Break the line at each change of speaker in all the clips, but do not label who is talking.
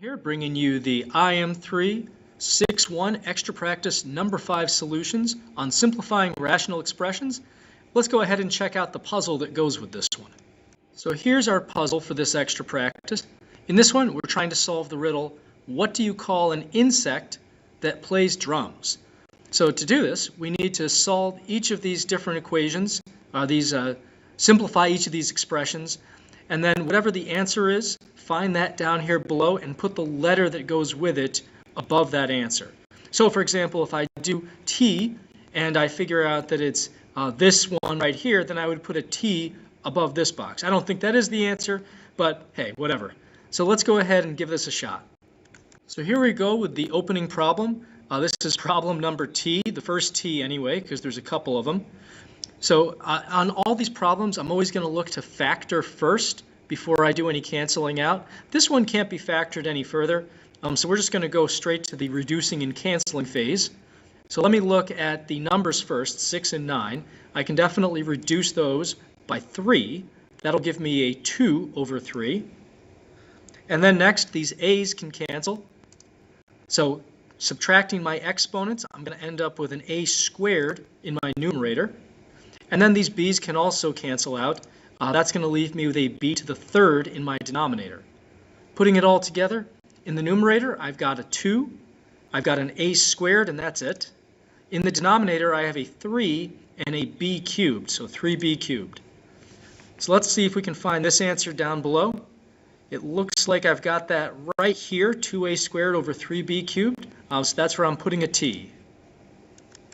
Here, bringing you the IM3 6-1 Extra Practice number 5 solutions on simplifying rational expressions. Let's go ahead and check out the puzzle that goes with this one. So here's our puzzle for this extra practice. In this one, we're trying to solve the riddle, what do you call an insect that plays drums? So to do this, we need to solve each of these different equations, simplify each of these expressions, and then whatever the answer is, find that down here below and put the letter that goes with it above that answer. So for example, if I do T and I figure out that it's this one right here, then I would put a T above this box. I don't think that is the answer, but hey, whatever. So let's go ahead and give this a shot. So here we go with the opening problem. This is problem number T, the first T anyway, because there's a couple of them. So on all these problems, I'm always going to look to factor first before I do any canceling out. This one can't be factored any further, so we're just going to go straight to the reducing and canceling phase. So let me look at the numbers first, 6 and 9. I can definitely reduce those by 3. That'll give me a 2 over 3. And then next, these a's can cancel. So subtracting my exponents, I'm going to end up with an a squared in my numerator. And then these b's can also cancel out. That's going to leave me with a b to the third in my denominator. Putting it all together, in the numerator, I've got a 2. I've got an a squared, and that's it. In the denominator, I have a 3 and a b cubed, so 3b cubed. So let's see if we can find this answer down below. It looks like I've got that right here, 2a squared over 3b cubed. So that's where I'm putting a t.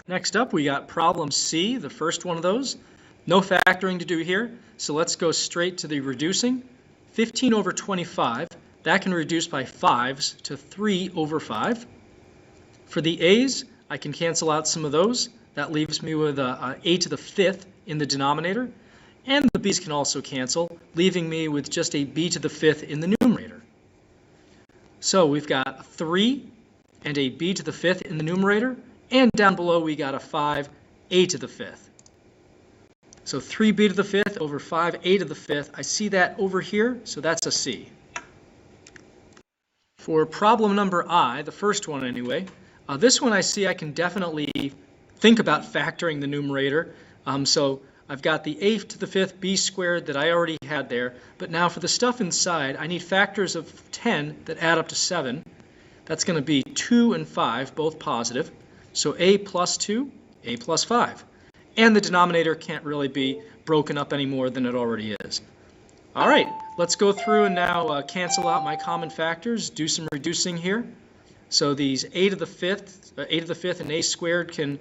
Next up, we got problem C, the first one of those. No factoring to do here, so let's go straight to the reducing. 15 over 25, that can reduce by 5s to 3 over 5. For the a's, I can cancel out some of those. That leaves me with a to the 5th in the denominator. And the b's can also cancel, leaving me with just a b to the 5th in the numerator. So we've got 3 and a b to the 5th in the numerator, and down below we got a 5a to the 5th. So 3b to the 5th over 5a to the 5th, I see that over here, so that's a C. For problem number I, the first one anyway, this one I see I can definitely think about factoring the numerator. So I've got the a to the 5th b squared that I already had there, but now for the stuff inside, I need factors of 10 that add up to 7. That's going to be 2 and 5, both positive. So a plus 2, a plus 5. And the denominator can't really be broken up any more than it already is. All right, let's go through and now cancel out my common factors, do some reducing here. So these a to the 5th and a squared can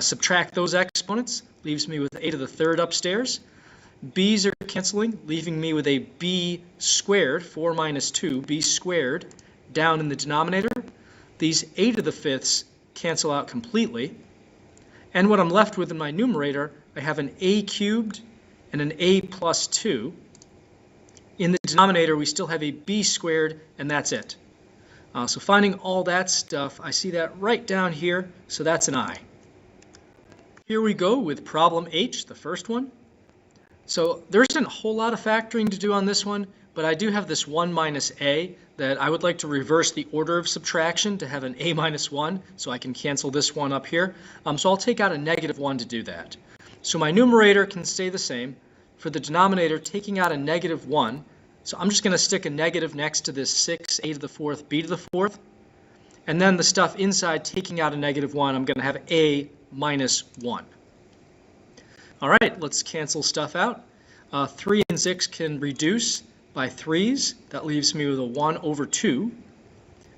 subtract those exponents, leaves me with a to the 3rd upstairs. B's are canceling, leaving me with a b squared, 4 minus 2, b squared, down in the denominator. These a to the 5ths cancel out completely. And what I'm left with in my numerator, I have an a cubed and an a plus 2. In the denominator, we still have a b squared, and that's it. So finding all that stuff, I see that right down here, so that's an I. Here we go with problem H, the first one. So there isn't a whole lot of factoring to do on this one, but I do have this 1 minus a that I would like to reverse the order of subtraction to have an a minus 1, so I can cancel this one up here. So I'll take out a negative 1 to do that. So my numerator can stay the same. For the denominator, taking out a negative 1, so I'm just going to stick a negative next to this 6, a to the 4th, b to the 4th. And then the stuff inside, taking out a negative 1, I'm going to have a minus 1. All right, let's cancel stuff out. 3 and 6 can reduce by 3's. That leaves me with a 1 over 2.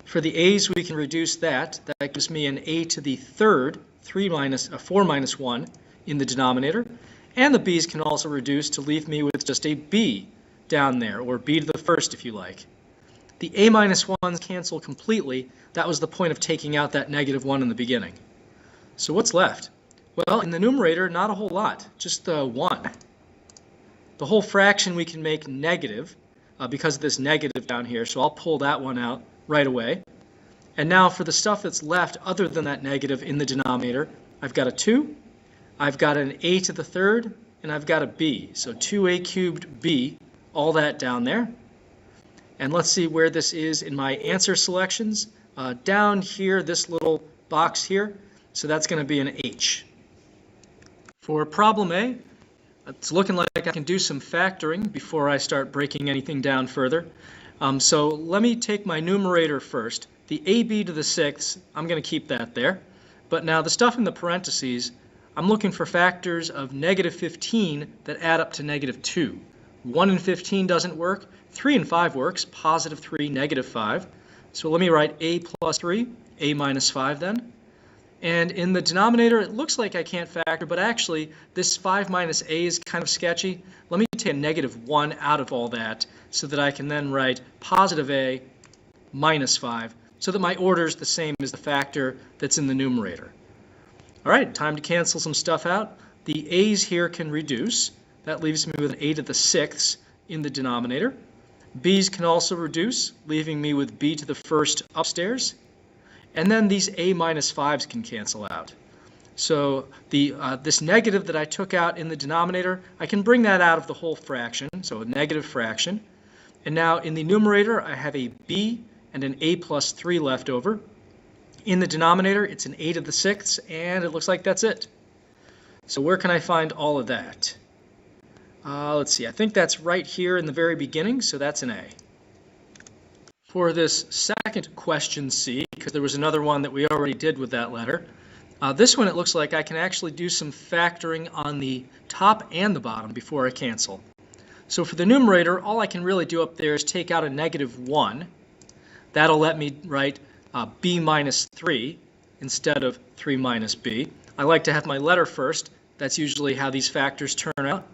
For the a's, we can reduce that. That gives me an a to the 3rd, 4 minus 1 in the denominator. And the b's can also reduce to leave me with just a b down there, or b to the 1st if you like. The a minus 1s cancel completely. That was the point of taking out that negative 1 in the beginning. So what's left? Well, in the numerator, not a whole lot, just the 1. The whole fraction we can make negative because of this negative down here, so I'll pull that one out right away. And now for the stuff that's left other than that negative in the denominator, I've got a 2, I've got an a to the 3rd, and I've got a b. So 2a cubed b, all that down there. And let's see where this is in my answer selections. Down here, this little box here, so that's going to be an H. For problem A, it's looking like I can do some factoring before I start breaking anything down further. So let me take my numerator first. The AB to the sixth, I'm going to keep that there. But now the stuff in the parentheses, I'm looking for factors of negative 15 that add up to negative 2. 1 and 15 doesn't work. 3 and 5 works. Positive 3, negative 5. So let me write A plus 3, A minus 5 then. And in the denominator, it looks like I can't factor, but actually this 5 minus A is kind of sketchy. Let me take a negative 1 out of all that so that I can then write positive A minus 5 so that my order is the same as the factor that's in the numerator. All right, time to cancel some stuff out. The A's here can reduce. That leaves me with an A to the sixths in the denominator. B's can also reduce, leaving me with B to the first upstairs. And then these A minus 5s can cancel out. So this negative that I took out in the denominator, I can bring that out of the whole fraction, so a negative fraction. And now in the numerator, I have a B and an A plus 3 left over. In the denominator, it's an A to the sixths, and it looks like that's it. So where can I find all of that? Let's see, I think that's right here in the very beginning, so that's an A. For this second question C, because there was another one that we already did with that letter, this one it looks like I can actually do some factoring on the top and the bottom before I cancel. So for the numerator, all I can really do up there is take out a negative 1. That'll let me write B minus 3 instead of 3 minus B. I like to have my letter first. That's usually how these factors turn out.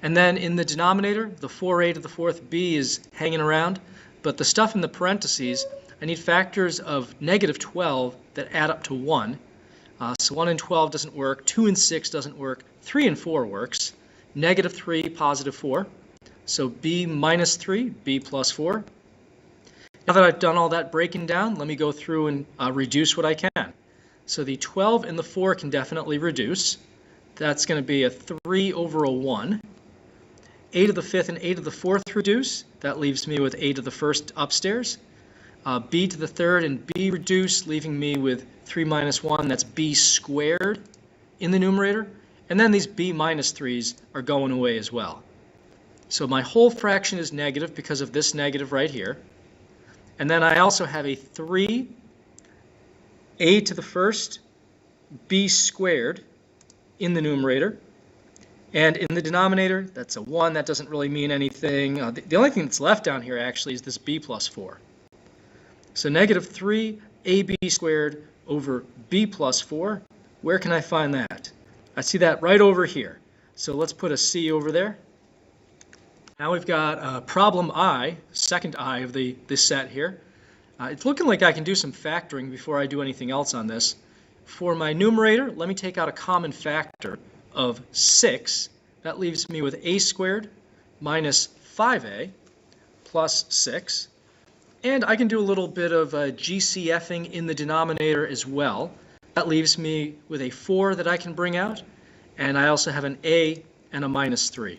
And then in the denominator, the 4A to the fourth B is hanging around. But the stuff in the parentheses, I need factors of negative 12 that add up to 1. So 1 and 12 doesn't work. 2 and 6 doesn't work. 3 and 4 works. Negative 3, positive 4. So B minus 3, B plus 4. Now that I've done all that breaking down, let me go through and reduce what I can. So the 12 and the 4 can definitely reduce. That's going to be a 3 over a 1. A to the fifth and A to the fourth reduce. That leaves me with A to the first upstairs. B to the third and B reduce, leaving me with 3 minus 1. That's B squared in the numerator. And then these B minus 3s are going away as well. So my whole fraction is negative because of this negative right here. And then I also have a 3 A to the first B squared in the numerator. And in the denominator, that's a 1. That doesn't really mean anything. The only thing that's left down here actually is this B plus 4. So negative 3 AB squared over B plus 4. Where can I find that? I see that right over here. So let's put a C over there. Now we've got problem I, second I of this set here. It's looking like I can do some factoring before I do anything else on this. For my numerator, let me take out a common factor of 6. That leaves me with A squared minus 5A plus 6. And I can do a little bit of GCFing in the denominator as well. That leaves me with a 4 that I can bring out. And I also have an A and a minus 3.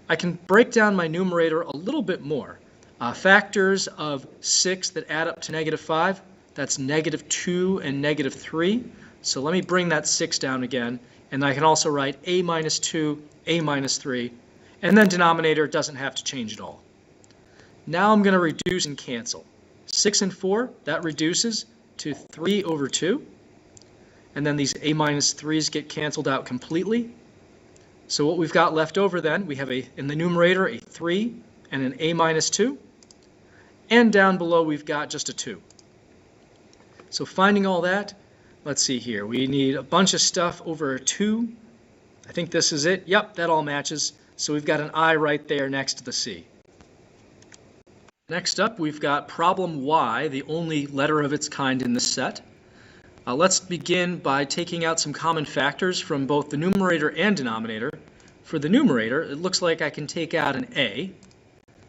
I can break down my numerator a little bit more. Factors of 6 that add up to negative 5, that's negative 2 and negative 3. So let me bring that 6 down again. And I can also write A minus 2, A minus 3. And then denominator doesn't have to change at all. Now I'm going to reduce and cancel. 6 and 4, that reduces to 3 over 2. And then these A minus 3s get canceled out completely. So what we've got left over then, we have in the numerator a 3 and an A minus 2. And down below we've got just a 2. So finding all that, let's see here. We need a bunch of stuff over a 2. I think this is it. Yep, that all matches. So we've got an I right there next to the C. Next up, we've got problem Y, the only letter of its kind in this set. Let's begin by taking out some common factors from both the numerator and denominator. For the numerator, it looks like I can take out an A.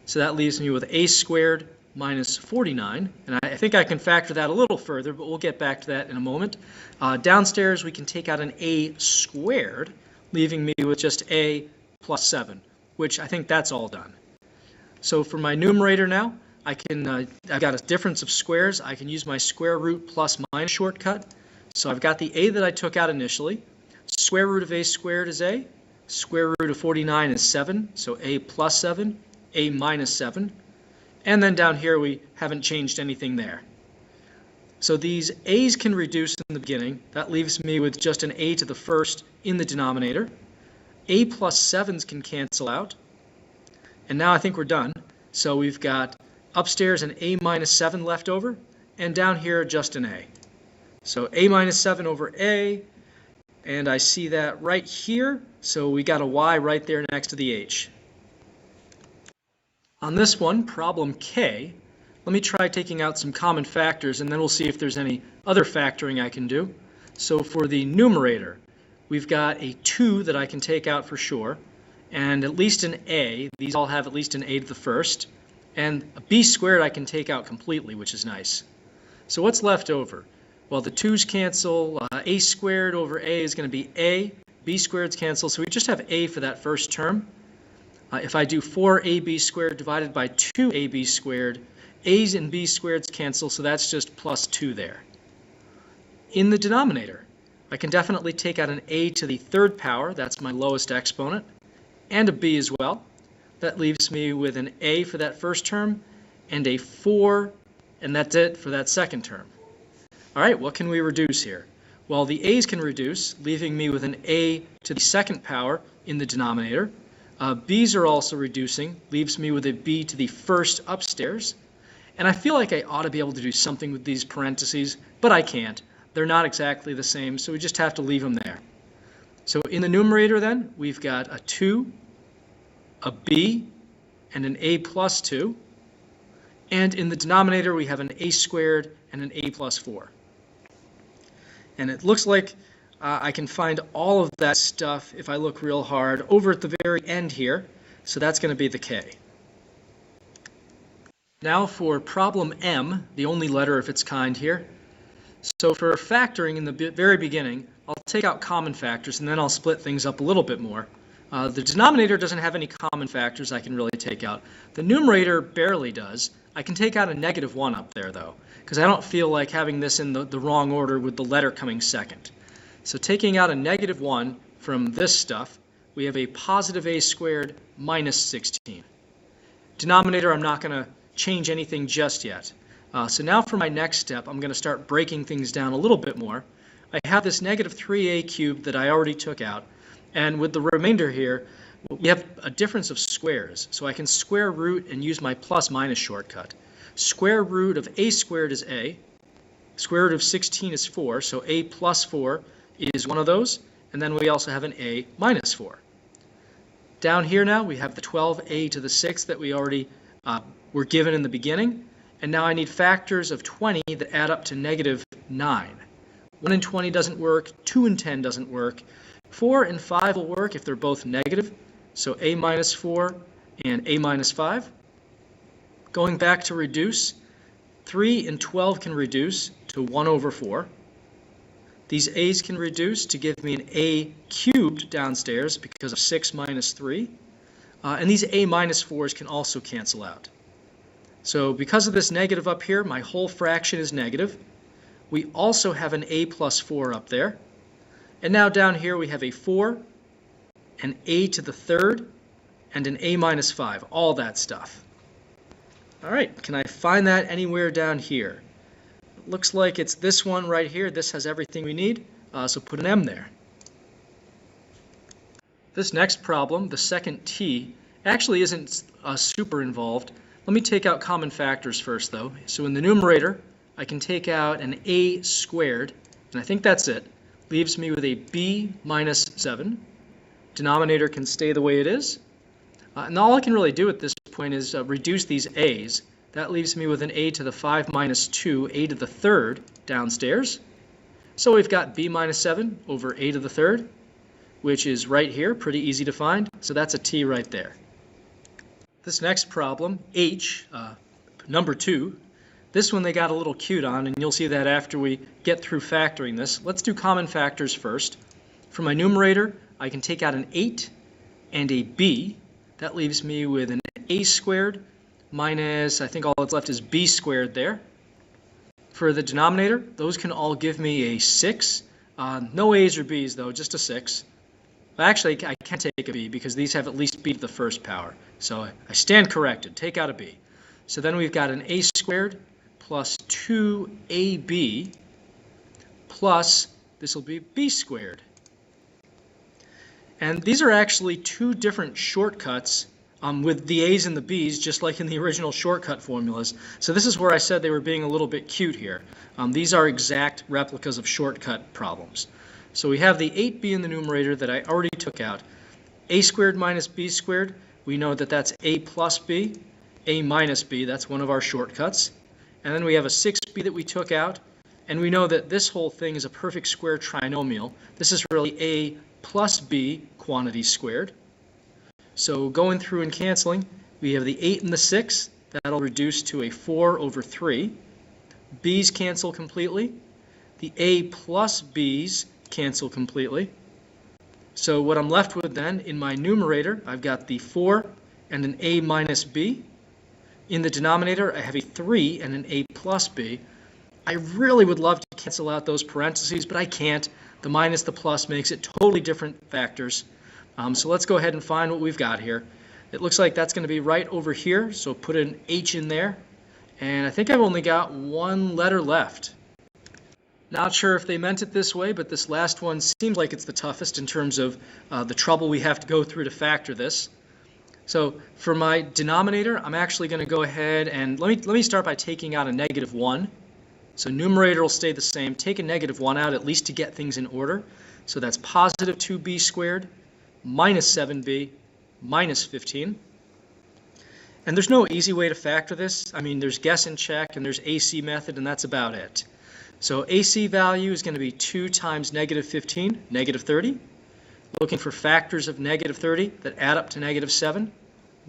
So that leaves me with A squared minus 49. And I think I can factor that a little further, but we'll get back to that in a moment. Downstairs, we can take out an A squared, leaving me with just A plus 7, which I think that's all done. So for my numerator now, I've got a difference of squares. I can use my square root plus minus shortcut. So I've got the a that I took out initially. Square root of a squared is a. Square root of 49 is 7, so a plus 7, a minus 7. And then down here we haven't changed anything there. So these a's can reduce in the beginning. That leaves me with just an a to the first in the denominator. A plus 7s can cancel out. And now I think we're done. So we've got upstairs an a minus 7 left over, and down here just an a. So a minus 7 over a, and I see that right here, so we got a y right there next to the h. On this one, problem K, let me try taking out some common factors, and then we'll see if there's any other factoring I can do. So for the numerator, we've got a 2 that I can take out for sure, and at least an a. These all have at least an a to the first. And a b squared I can take out completely, which is nice. So what's left over? Well, the 2's cancel. A squared over a is going to be a. B squareds cancel, so we just have a for that first term. If I do 4ab squared divided by 2ab squared, a's and b squareds cancel, so that's just plus 2 there. In the denominator, I can definitely take out an a to the third power. That's my lowest exponent. And a b as well. That leaves me with an a for that first term and a 4, and that's it for that second term. All right, what can we reduce here? Well, the a's can reduce, leaving me with an a to the second power in the denominator. B's are also reducing, leaves me with a b to the first upstairs. And I feel like I ought to be able to do something with these parentheses, but I can't. They're not exactly the same, so we just have to leave them there. So in the numerator then, we've got a 2, a b, and an a plus 2. And in the denominator, we have an a squared and an a plus 4. And it looks like I can find all of that stuff, if I look real hard, over at the very end here. So that's going to be the k. Now for problem M, the only letter of its kind here. So for factoring in the very beginning, I'll take out common factors, and then I'll split things up a little bit more. The denominator doesn't have any common factors I can really take out. The numerator barely does. I can take out a -1 up there, though, because I don't feel like having this in the wrong order with the letter coming second. So taking out a -1 from this stuff, we have a positive a squared minus 16. Denominator, I'm not going to change anything just yet. So now for my next step, I'm going to start breaking things down a little bit more. I have this -3a cubed that I already took out, and with the remainder here, we have a difference of squares, so I can square root and use my plus minus shortcut. Square root of a squared is a, square root of 16 is 4, so a plus 4 is one of those, and then we also have an a minus 4. Down here now we have the 12a to the 6th that we already were given in the beginning, and now I need factors of 20 that add up to -9. 1 and 20 doesn't work, 2 and 10 doesn't work, 4 and 5 will work if they're both negative, so a minus 4 and a minus 5. Going back to reduce, 3 and 12 can reduce to 1 over 4. These a's can reduce to give me an a cubed downstairs because of 6 minus 3. And these a minus 4s can also cancel out. So because of this negative up here, my whole fraction is negative. We also have an a plus 4 up there. And now down here we have a 4, an a to the third, and an a minus 5, all that stuff. All right, can I find that anywhere down here? It looks like it's this one right here. This has everything we need, so put an m there. This next problem, the second t, actually isn't super involved. Let me take out common factors first, though. So in the numerator, I can take out an a squared, and I think that's it. Leaves me with a b minus 7. Denominator can stay the way it is. And all I can really do at this point is reduce these a's. That leaves me with an a to the 5 minus 2, a to the third downstairs. So we've got b minus 7 over a to the third, which is right here, pretty easy to find. So that's a t right there. This next problem, h, number 2, this one they got a little cute on, and you'll see that after we get through factoring this. Let's do common factors first. For my numerator, I can take out an 8 and a b. That leaves me with an a squared minus, I think all that's left is b squared there. For the denominator, those can all give me a 6. No a's or b's though, just a 6. Actually, I can take a b because these have at least b to the first power. So I stand corrected, take out a b. So then we've got an a squared plus 2ab plus, this will be b squared. And these are actually two different shortcuts with the a's and the b's, just like in the original shortcut formulas. So this is where I said they were being a little bit cute here. These are exact replicas of shortcut problems. So we have the 8b in the numerator that I already took out. A squared minus b squared, we know that that's a plus b, a minus b, that's one of our shortcuts. And then we have a 6b that we took out, and we know that this whole thing is a perfect square trinomial. This is really a plus b quantity squared. So going through and canceling, we have the 8 and the 6. That'll reduce to a 4 over 3. B's cancel completely. The a plus b's cancel completely. So what I'm left with then, in my numerator, I've got the 4 and an a minus b. In the denominator, I have a 3 and an a plus b. I really would love to cancel out those parentheses, but I can't. The minus, the plus makes it totally different factors. So let's go ahead and find what we've got here. It looks like that's going to be right over here, so put an h in there. And I think I've only got one letter left. Not sure if they meant it this way, but this last one seems like it's the toughest in terms of the trouble we have to go through to factor this. So for my denominator, I'm actually going to go ahead and let me start by taking out a -1. So numerator will stay the same. Take a -1 out at least to get things in order. So that's positive 2b squared minus 7b minus 15. And there's no easy way to factor this. I mean, there's guess and check, and there's AC method, and that's about it. So AC value is going to be 2 times -15, -30. Looking for factors of -30 that add up to -7.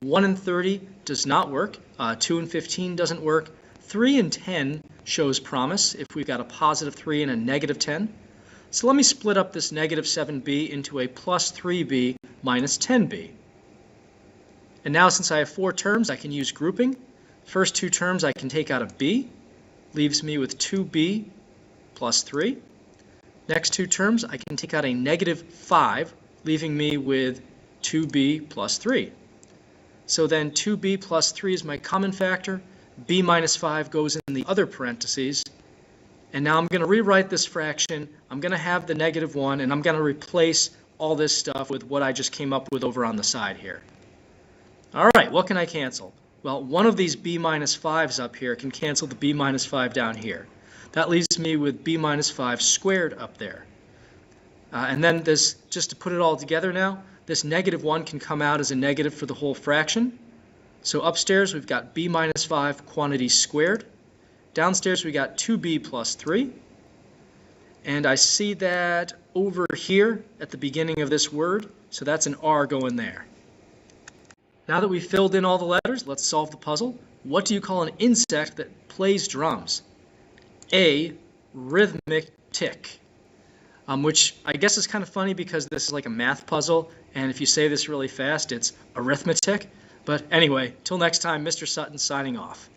1 and 30 does not work. 2 and 15 doesn't work. 3 and 10 shows promise if we've got a positive 3 and a -10. So let me split up this -7b into a plus 3b minus 10b. And now since I have 4 terms, I can use grouping. First 2 terms I can take out a b, leaves me with 2b plus 3. Next 2 terms I can take out a -5, leaving me with 2b plus 3. So then 2b plus 3 is my common factor. b minus 5 goes in the other parentheses. And now I'm going to rewrite this fraction. I'm going to have the -1, and I'm going to replace all this stuff with what I just came up with over on the side here. All right, what can I cancel? Well, one of these b minus 5s up here can cancel the b minus 5 down here. That leaves me with b minus 5 squared up there. And then this, just to put it all together now, this -1 can come out as a negative for the whole fraction. So upstairs we've got b minus 5 quantity squared. Downstairs we got 2b plus 3. And I see that over here at the beginning of this word, so that's an R going there. Now that we've filled in all the letters, let's solve the puzzle. What do you call an insect that plays drums? A rhythmic tick. Which I guess is kind of funny because this is like a math puzzle, and if you say this really fast, it's arithmetic. But anyway, till next time, Mr. Sutton signing off.